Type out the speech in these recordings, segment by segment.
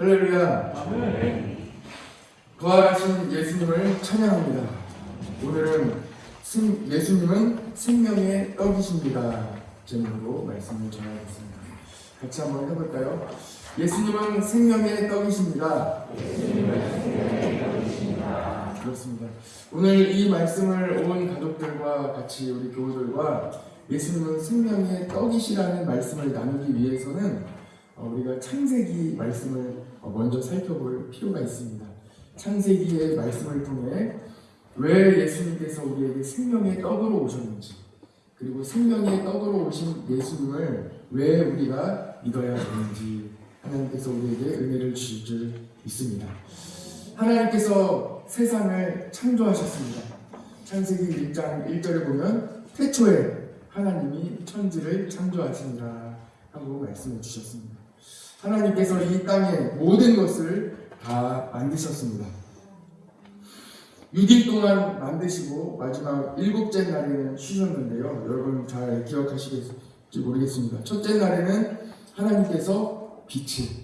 할렐루야. 부활하신 예수님을 찬양합니다. 오늘은 예수님은 생명의 떡이십니다 제목으로 말씀을 전하겠습니다. 같이 한번 해볼까요? 예수님은 생명의 떡이십니다. 그렇습니다. 오늘 이 말씀을 온 가족들과 같이 우리 교우들과 예수님은 생명의 떡이시라는 말씀을 나누기 위해서는 우리가 창세기 말씀을 먼저 살펴볼 필요가 있습니다. 창세기의 말씀을 통해 왜 예수님께서 우리에게 생명의 떡으로 오셨는지, 그리고 생명의 떡으로 오신 예수님을 왜 우리가 믿어야 되는지 하나님께서 우리에게 은혜를 주실 줄 믿습니다. 하나님께서 세상을 창조하셨습니다. 창세기 1장 1절에 보면 태초에 하나님이 천지를 창조하시니라 하고 말씀해 주셨습니다. 하나님께서 이 땅의 모든 것을 다 만드셨습니다. 6일 동안 만드시고 마지막 7째 날에는 쉬셨는데요. 여러분 잘 기억하시겠지 모르겠습니다. 첫째 날에는 하나님께서 빛을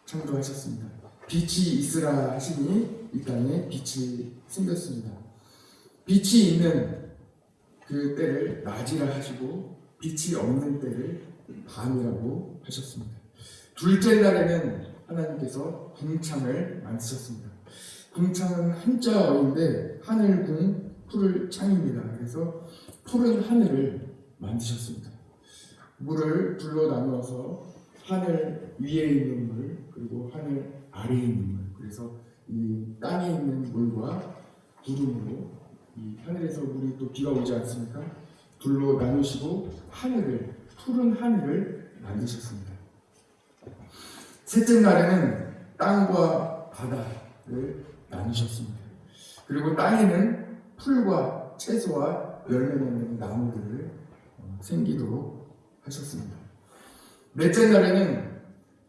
창조하셨습니다. 빛이 있으라 하시니 이 땅에 빛이 생겼습니다. 빛이 있는 그 때를 낮이라 하시고 빛이 없는 때를 밤이라고 하셨습니다. 둘째 날에는 하나님께서 궁창을 만드셨습니다. 궁창은 한자어인데 하늘궁 푸를 창입니다. 그래서 푸른 하늘을 만드셨습니다. 물을 둘로 나누어서 하늘 위에 있는 물 그리고 하늘 아래에 있는 물, 그래서 이 땅에 있는 물과 구름으로 이 하늘에서 물이 또 비가 오지 않습니까? 둘로 나누시고 푸른 하늘을 만드셨습니다. 셋째 날에는 땅과 바다를 나누셨습니다. 그리고 땅에는 풀과 채소와 열매 맺는 나무들을 생기도록 하셨습니다. 넷째 날에는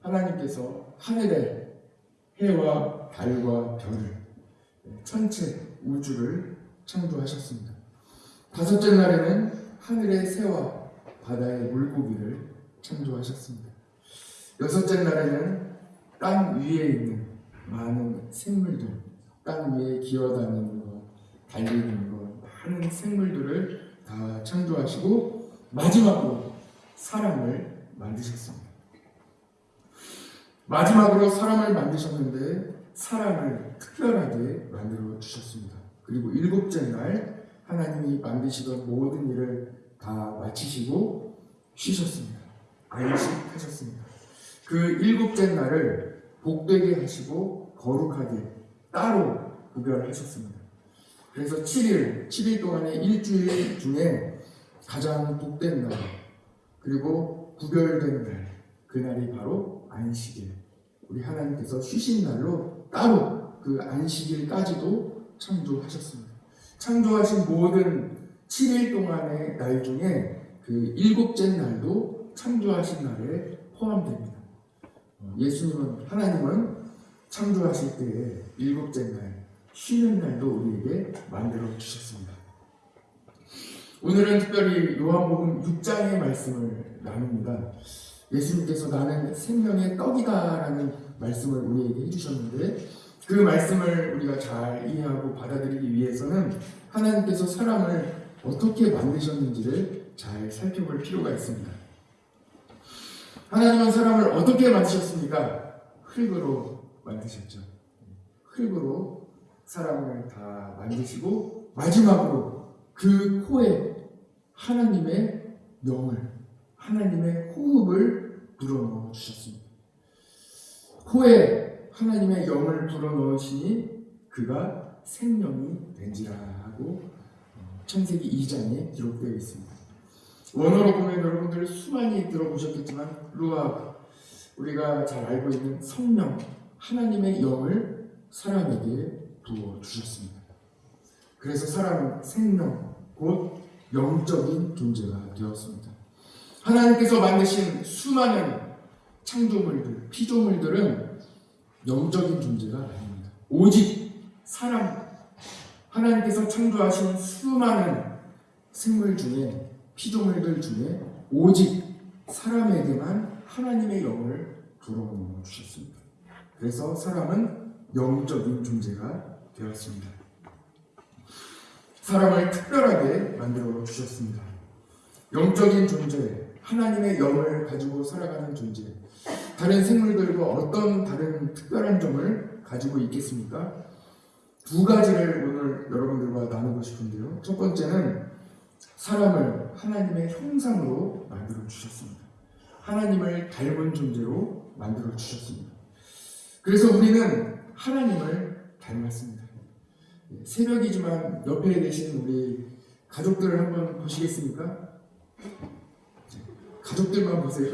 하나님께서 하늘에 해와 달과 별을, 천체 우주를 창조하셨습니다. 다섯째 날에는 하늘의 새와 바다의 물고기를 창조하셨습니다. 여섯째 날에는 땅 위에 있는 많은 생물들, 땅 위에 기어다니는 것, 달리는 것, 많은 생물들을 다 창조하시고 마지막으로 사람을 만드셨습니다. 마지막으로 사람을 만드셨는데 사람을 특별하게 만들어 주셨습니다. 그리고 7째 날 하나님이 만드시던 모든 일을 다 마치시고 쉬셨습니다. 안식하셨습니다. 그 7째 날을 복되게 하시고 거룩하게 따로 구별하셨습니다. 그래서 7일 동안의 일주일 중에 가장 복된 날, 그리고 구별된 날, 그날이 바로 안식일. 우리 하나님께서 쉬신 날로 따로 그 안식일까지도 창조하셨습니다. 창조하신 모든 7일 동안의 날 중에 그 7째 날도 창조하신 날에 포함됩니다. 하나님은 창조하실 때에 7째 날, 쉬는 날도 우리에게 만들어 주셨습니다. 오늘은 특별히 요한복음 6장의 말씀을 나눕니다. 예수님께서 나는 생명의 떡이다라는 말씀을 우리에게 해주셨는데 그 말씀을 우리가 잘 이해하고 받아들이기 위해서는 하나님께서 사람을 어떻게 만드셨는지를 잘 살펴볼 필요가 있습니다. 하나님은 사람을 어떻게 만드셨습니까? 흙으로 만드셨죠. 흙으로 사람을 다 만드시고 마지막으로 그 코에 하나님의 영을, 하나님의 호흡을 불어넣어 주셨습니다. 코에 하나님의 영을 불어넣으시니 그가 생명이 된지라 하고 창세기 2장에 기록되어 있습니다. 원어로 보면 여러분들 수많이 들어보셨겠지만 루아, 우리가 잘 알고 있는 성령, 하나님의 영을 사람에게 부어주셨습니다. 그래서 사람은 생명, 곧 영적인 존재가 되었습니다. 하나님께서 만드신 수많은 창조물들, 피조물들은 영적인 존재가 아닙니다. 오직 사람, 하나님께서 창조하신 수많은 생물 중에, 피조물들 중에 오직 사람에게만 하나님의 영을 불어넣어 주셨습니다. 그래서 사람은 영적인 존재가 되었습니다. 사람을 특별하게 만들어 주셨습니다. 영적인 존재, 하나님의 영을 가지고 살아가는 존재, 다른 생물들과 어떤 다른 특별한 점을 가지고 있겠습니까? 두 가지를 오늘 여러분들과 나누고 싶은데요. 첫 번째는 사람을 하나님의 형상으로 만들어 주셨습니다. 하나님을 닮은 존재로 만들어 주셨습니다. 그래서 우리는 하나님을 닮았습니다. 새벽이지만 옆에 계신 우리 가족들을 한번 보시겠습니까? 가족들만 보세요.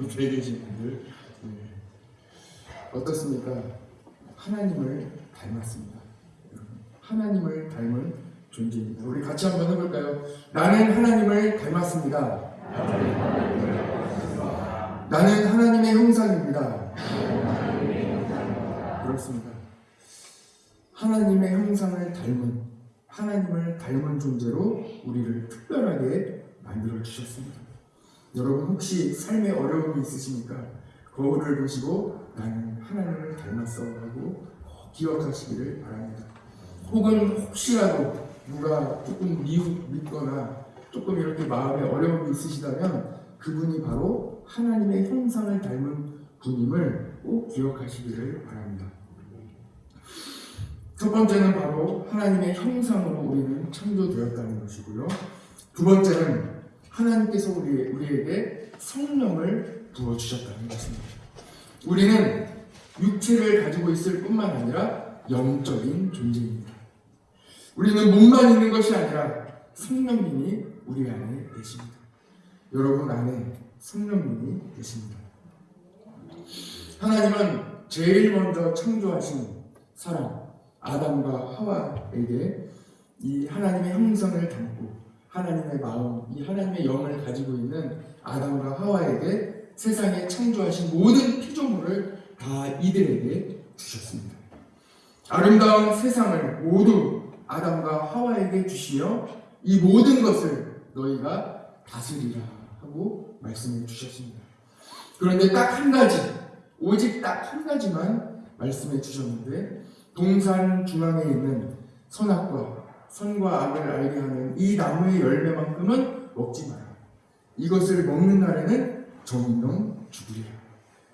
옆에 계신 분들. 어떻습니까? 하나님을 닮았습니다. 하나님을 닮은 존재입니다. 우리 같이 한번 해볼까요? 나는 하나님을 닮았습니다. 나는 하나님의 형상입니다. 그렇습니다. 하나님의 형상을 닮은, 하나님을 닮은 존재로 우리를 특별하게 만들어 주셨습니다. 여러분 혹시 삶에 어려움이 있으십니까? 거울을 보시고 나는 하나님을 닮았어 하고 기억하시기를 바랍니다. 혹은 혹시라도 누가 조금 믿거나 조금 이렇게 마음에 어려움이 있으시다면 그분이 바로 하나님의 형상을 닮은 분임을 꼭 기억하시기를 바랍니다. 첫 번째는 바로 하나님의 형상으로 우리는 창조되었다는 것이고요. 두 번째는 하나님께서 우리에게 성령을 부어주셨다는 것입니다. 우리는 육체를 가지고 있을 뿐만 아니라 영적인 존재입니다. 우리는 몸만 있는 것이 아니라 성령님이 우리 안에 계십니다. 여러분 안에 성령님이 계십니다. 하나님은 제일 먼저 창조하신 사람 아담과 하와에게 이 하나님의 형상을 담고 하나님의 마음, 이 하나님의 영을 가지고 있는 아담과 하와에게 세상에 창조하신 모든 피조물을 다 이들에게 주셨습니다. 아름다운 세상을 모두 아담과 하와에게 주시며 이 모든 것을 너희가 다스리라 하고 말씀해 주셨습니다. 그런데 딱 한 가지, 오직 딱 한 가지만 말씀해 주셨는데 동산 중앙에 있는 선과 악을 알게 하는 이 나무의 열매만큼은 먹지 마라. 이것을 먹는 날에는 정령 죽으리라.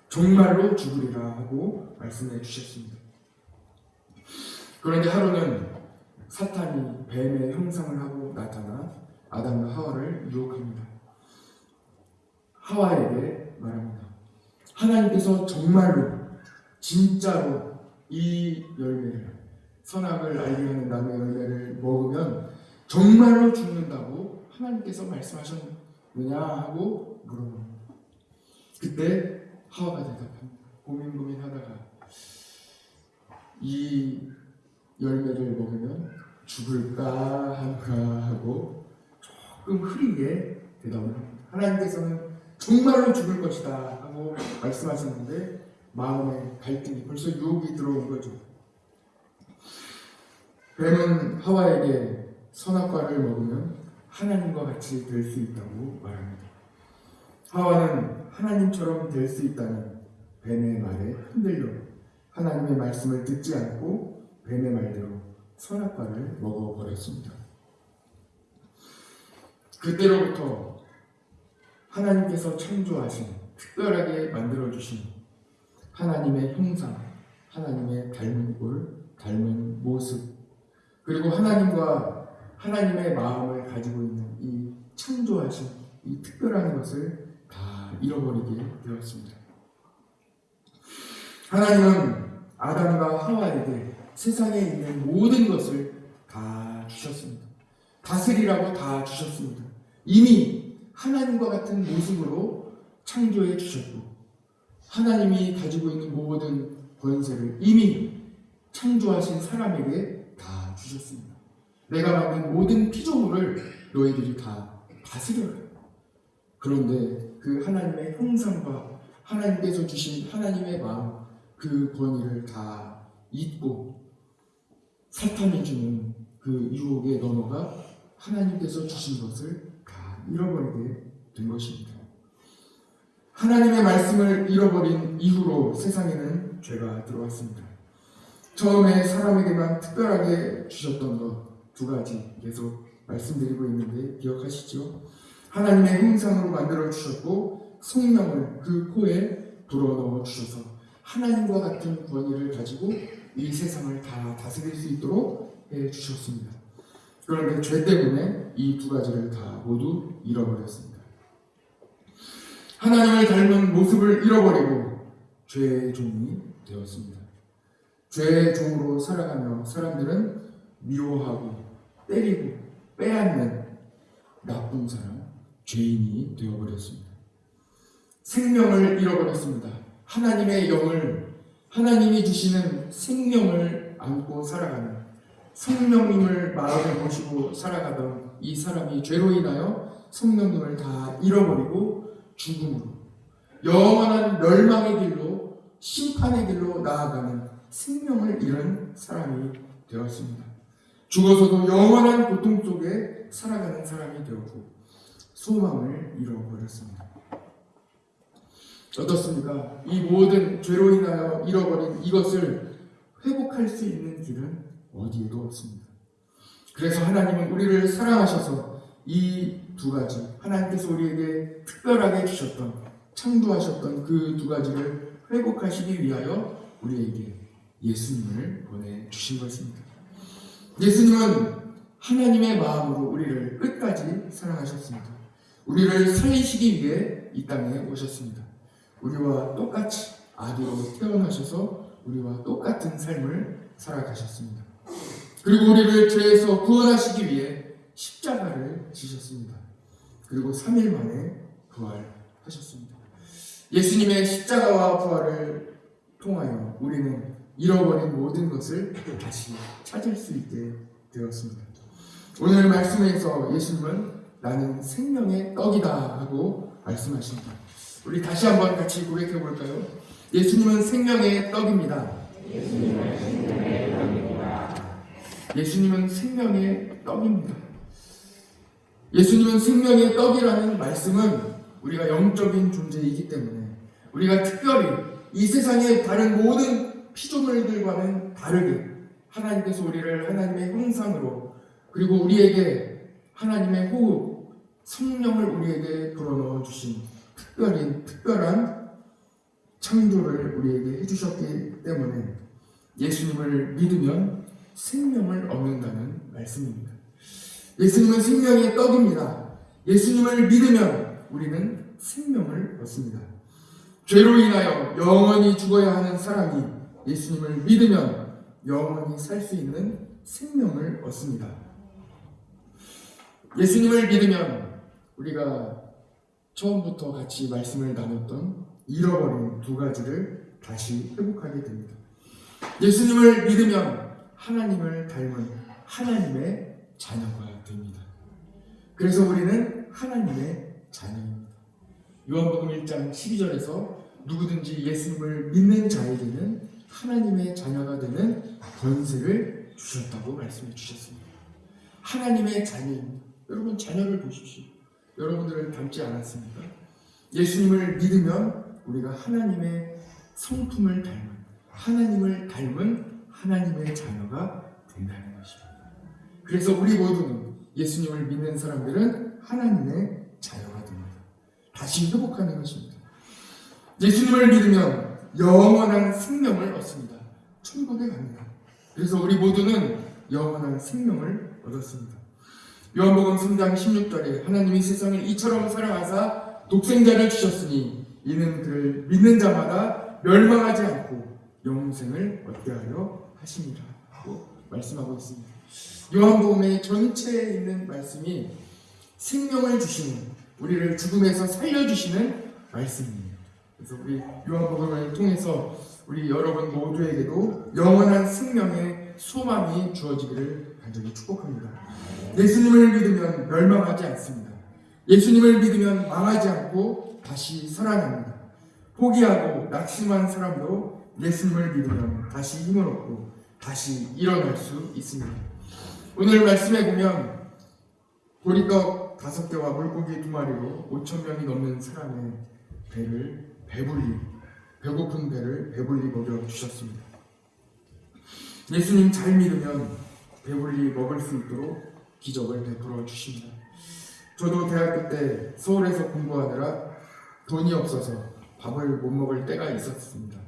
정말로 죽으리라 하고 말씀해 주셨습니다. 그런데 하루는 사탄이 뱀의 형상을 하고 나타나 아담과 하와를 유혹합니다. 하와에게 말합니다. 하나님께서 정말로 진짜로 이 열매를 선악을 알게 하는 나무의 열매를 먹으면 정말로 죽는다고 하나님께서 말씀하셨느냐 하고 물어봅니다. 그때 하와가 대답합니다. 고민하다가 이 열매를 먹으면 죽을까 하는가 하고 조금 흐리게 대답을 합니다. 하나님께서는 정말로 죽을 것이다 하고 말씀하셨는데 마음에 갈등이 벌써 유혹이 들어온 거죠. 뱀은 하와에게 선악과를 먹으면 하나님과 같이 될 수 있다고 말합니다. 하와는 하나님처럼 될 수 있다는 뱀의 말에 흔들려 하나님의 말씀을 듣지 않고 뱀의 말대로 선악과를 먹어버렸습니다. 그때로부터 하나님께서 창조하신, 특별하게 만들어주신 하나님의 형상, 하나님의 닮은 꼴, 닮은 모습, 그리고 하나님과 하나님의 마음을 가지고 있는 이 창조하신 이 특별한 것을 다 잃어버리게 되었습니다. 하나님은 아담과 하와에게 세상에 있는 모든 것을 다 주셨습니다. 다스리라고 다 주셨습니다. 이미 하나님과 같은 모습으로 창조해 주셨고 하나님이 가지고 있는 모든 권세를 이미 창조하신 사람에게 다 주셨습니다. 내가 만든 모든 피조물을 너희들이 다 다스려라. 그런데 그 하나님의 형상과 하나님께서 주신 하나님의 마음, 그 권위를 다 잊고 사탄이 주는 그 유혹에 넘어가 하나님께서 주신 것을 다 잃어버리게 된 것입니다. 하나님의 말씀을 잃어버린 이후로 세상에는 죄가 들어왔습니다. 처음에 사람에게만 특별하게 주셨던 것 두 가지 계속 말씀드리고 있는데 기억하시죠? 하나님의 형상으로 만들어 주셨고 성령을 그 코에 불어넣어 주셔서 하나님과 같은 권위를 가지고 이 세상을 다 다스릴 수 있도록 해 주셨습니다. 그런데 죄 때문에 이 두 가지를 다 모두 잃어버렸습니다. 하나님을 닮은 모습을 잃어버리고 죄의 종이 되었습니다. 죄의 종으로 살아가며 사람들은 미워하고 때리고 빼앗는 나쁜 사람, 죄인이 되어버렸습니다. 생명을 잃어버렸습니다. 하나님의 영을, 하나님이 주시는 생명을 안고 살아가는 성령님을 마음에 모시고 살아가던 이 사람이 죄로 인하여 성령님을 다 잃어버리고 죽음으로 영원한 멸망의 길로 심판의 길로 나아가는 생명을 잃은 사람이 되었습니다. 죽어서도 영원한 고통 속에 살아가는 사람이 되었고 소망을 잃어버렸습니다. 어떻습니까? 이 모든 죄로 인하여 잃어버린 이것을 회복할 수 있는 길은 어디에도 없습니다. 그래서 하나님은 우리를 사랑하셔서 이 두 가지, 하나님께서 우리에게 특별하게 주셨던, 창조하셨던 그 두 가지를 회복하시기 위하여 우리에게 예수님을 보내주신 것입니다. 예수님은 하나님의 마음으로 우리를 끝까지 사랑하셨습니다. 우리를 살리시기 위해 이 땅에 오셨습니다. 우리와 똑같이 아기로 태어나셔서 우리와 똑같은 삶을 살아가셨습니다. 그리고 우리를 죄에서 구원하시기 위해 십자가를 지셨습니다. 그리고 3일 만에 부활하셨습니다. 예수님의 십자가와 부활을 통하여 우리는 잃어버린 모든 것을 다시 찾을 수 있게 되었습니다. 오늘 말씀에서 예수님은 나는 생명의 떡이다 하고 말씀하십니다. 우리 다시 한번 같이 고백해 볼까요? 예수님은 생명의 떡입니다. 예수님은 생명의 떡입니다. 예수님은 생명의 떡이라는 말씀은 우리가 영적인 존재이기 때문에 우리가 특별히 이 세상의 다른 모든 피조물들과는 다르게 하나님께서 우리를 하나님의 형상으로 그리고 우리에게 하나님의 호흡, 성령을 우리에게 불어넣어 주신 특별한 창조를 우리에게 해주셨기 때문에 예수님을 믿으면 생명을 얻는다는 말씀입니다. 예수님은 생명의 떡입니다. 예수님을 믿으면 우리는 생명을 얻습니다. 죄로 인하여 영원히 죽어야 하는 사람이 예수님을 믿으면 영원히 살 수 있는 생명을 얻습니다. 예수님을 믿으면 우리가 처음부터 같이 말씀을 나눴던 잃어버린 두 가지를 다시 회복하게 됩니다. 예수님을 믿으면 하나님을 닮은 하나님의 자녀가 됩니다. 그래서 우리는 하나님의 자녀입니다. 요한복음 1장 12절에서 누구든지 예수님을 믿는 자에게는 하나님의 자녀가 되는 권세를 주셨다고 말씀해 주셨습니다. 하나님의 자녀입니다. 여러분 자녀를 보십시오. 여러분들을 닮지 않았습니까? 예수님을 믿으면 우리가 하나님의 성품을 닮은 하나님을 닮은 하나님의 자녀가 된다는 것입니다. 그래서 우리 모두는 예수님을 믿는 사람들은 하나님의 자녀가 됩니다. 다시 회복하는 것입니다. 예수님을 믿으면 영원한 생명을 얻습니다. 천국에 갑니다. 그래서 우리 모두는 영원한 생명을 얻었습니다. 요한복음 3장 16절에 하나님이 세상을 이처럼 사랑하사 독생자를 주셨으니 이는 그를 믿는 자마다 멸망하지 않고 영생을 얻게 하려 하심이라 하고 말씀하고 있습니다. 요한복음의 전체에 있는 말씀이 생명을 주시는, 우리를 죽음에서 살려주시는 말씀입니다. 그래서 우리 요한복음을 통해서 우리 여러분 모두에게도 영원한 생명의 소망이 주어지기를 간절히 축복합니다. 예수님을 믿으면 멸망하지 않습니다. 예수님을 믿으면 망하지 않고 다시 살아납니다. 포기하고 낙심한 사람도 예수님을 믿으면 다시 힘을 얻고 다시 일어날 수 있습니다. 오늘 말씀에 보면 보리떡 5개와 물고기 2마리로 5,000명이 넘는 사람의 배를 배불리, 배고픈 배를 배불리 먹여주셨습니다. 예수님 잘 믿으면 배불리 먹을 수 있도록 기적을 베풀어 주십니다. 저도 대학교 때 서울에서 공부하느라 돈이 없어서 밥을 못 먹을 때가 있었습니다.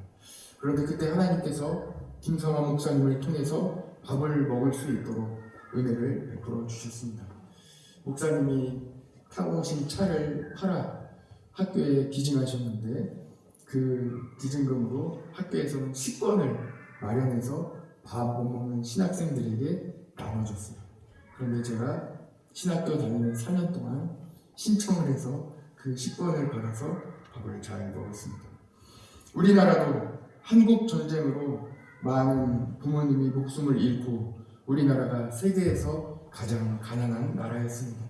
그런데 그때 하나님께서 김성환 목사님을 통해서 밥을 먹을 수 있도록 은혜를 베풀어 주셨습니다. 목사님이 타고 오신 차를 팔아 학교에 기증하셨는데 그 기증금으로 학교에서는 식권을 마련해서 밥 못 먹는 신학생들에게 나눠줬어요. 그런데 제가 신학교 다니는 4년 동안 신청을 해서 그 식권을 받아서 밥을 잘 먹었습니다. 우리나라도 한국 전쟁으로 많은 부모님이 목숨을 잃고 우리나라가 세계에서 가장 가난한 나라였습니다.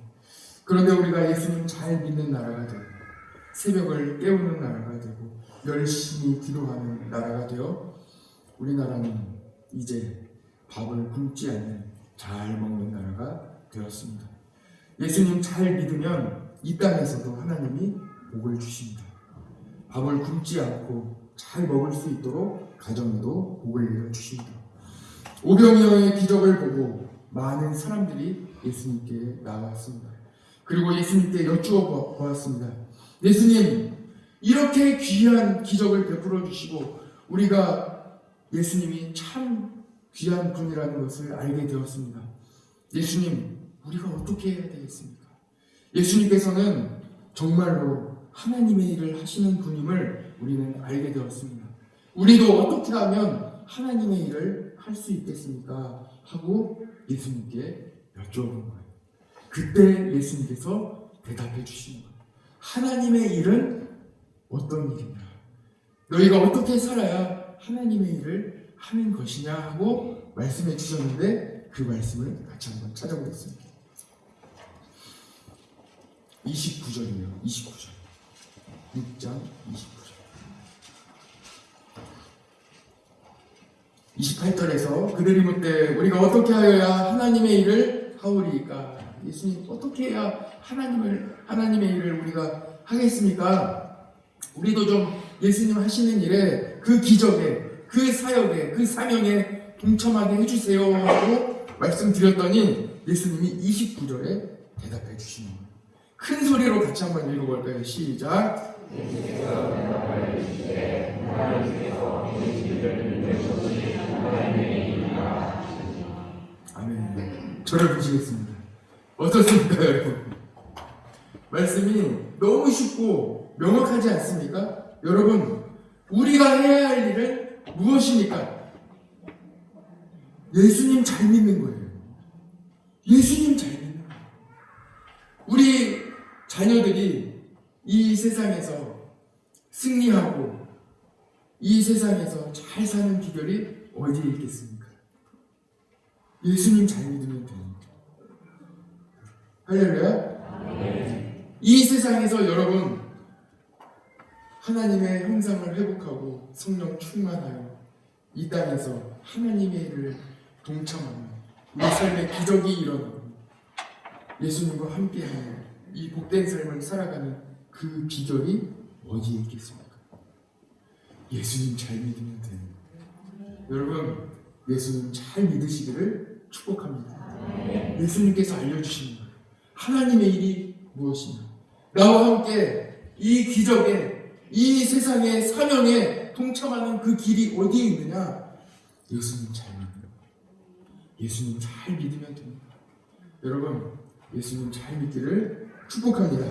그런데 우리가 예수님 잘 믿는 나라가 되고 새벽을 깨우는 나라가 되고 열심히 기도하는 나라가 되어 우리나라는 이제 밥을 굶지 않는 잘 먹는 나라가 되었습니다. 예수님 잘 믿으면 이 땅에서도 하나님이 복을 주십니다. 밥을 굶지 않고 잘 먹을 수 있도록 가정에도 복을 내려주십니다. 오병이어의 기적을 보고 많은 사람들이 예수님께 나왔습니다. 그리고 예수님께 여쭈어 보았습니다. 예수님, 이렇게 귀한 기적을 베풀어 주시고 우리가 예수님이 참 귀한 분이라는 것을 알게 되었습니다. 예수님, 우리가 어떻게 해야 되겠습니까? 예수님께서는 정말로 하나님의 일을 하시는 분임을 우리는 알게 되었습니다. 우리도 어떻게 하면 하나님의 일을 할 수 있겠습니까? 하고 예수님께 여쭤본 거예요. 그때 예수님께서 대답해 주시는 거예요. 하나님의 일은 어떤 일이냐? 너희가 어떻게 살아야 하나님의 일을 하는 것이냐 하고 말씀해 주셨는데 그 말씀을 같이 한번 찾아보겠습니다. 29절이에요. 29절. 6장 29절. 28절에서 그들이 묻되 우리가 어떻게 하여야 하나님의 일을 하오리이까? 예수님, 어떻게 해야 하나님의 일을 우리가 하겠습니까? 우리도 좀 예수님 하시는 일에 그 기적에 그 사역에 그 사명에 동참하게 해주세요 하고 말씀드렸더니 예수님이 29절에 대답해 주시는 거예요. 큰 소리로 같이 한번 읽어볼까요? 시작. 아멘. 저를 보시겠습니다. 어떻습니까, 여러분? 말씀이 너무 쉽고 명확하지 않습니까? 여러분, 우리가 해야 할 일은 무엇입니까? 예수님 잘 믿는 거예요. 예수님 잘 믿는 거예요. 우리 자녀들이 이 세상에서 승리하고 이 세상에서 잘 사는 비결이 어디에 있겠습니까? 예수님 잘 믿으면 됩니다. 할렐루야. 이 세상에서 여러분 하나님의 형상을 회복하고 성령 충만하여 이 땅에서 하나님의 일을 동참하며 우리 삶에 기적이 일어나고 예수님과 함께하는 이 복된 삶을 살아가는 그 비결이 어디에 있겠습니까? 예수님 잘 믿으면 됩니다. 여러분, 예수님 잘 믿으시기를 축복합니다. 예수님께서 알려주시는 거예요. 하나님의 일이 무엇이냐? 나와 함께 이 기적에, 이 세상의 사명에 동참하는 그 길이 어디에 있느냐? 예수님 잘 믿는 거예요. 예수님 잘 믿으면 됩니다. 여러분, 예수님 잘 믿기를 축복합니다.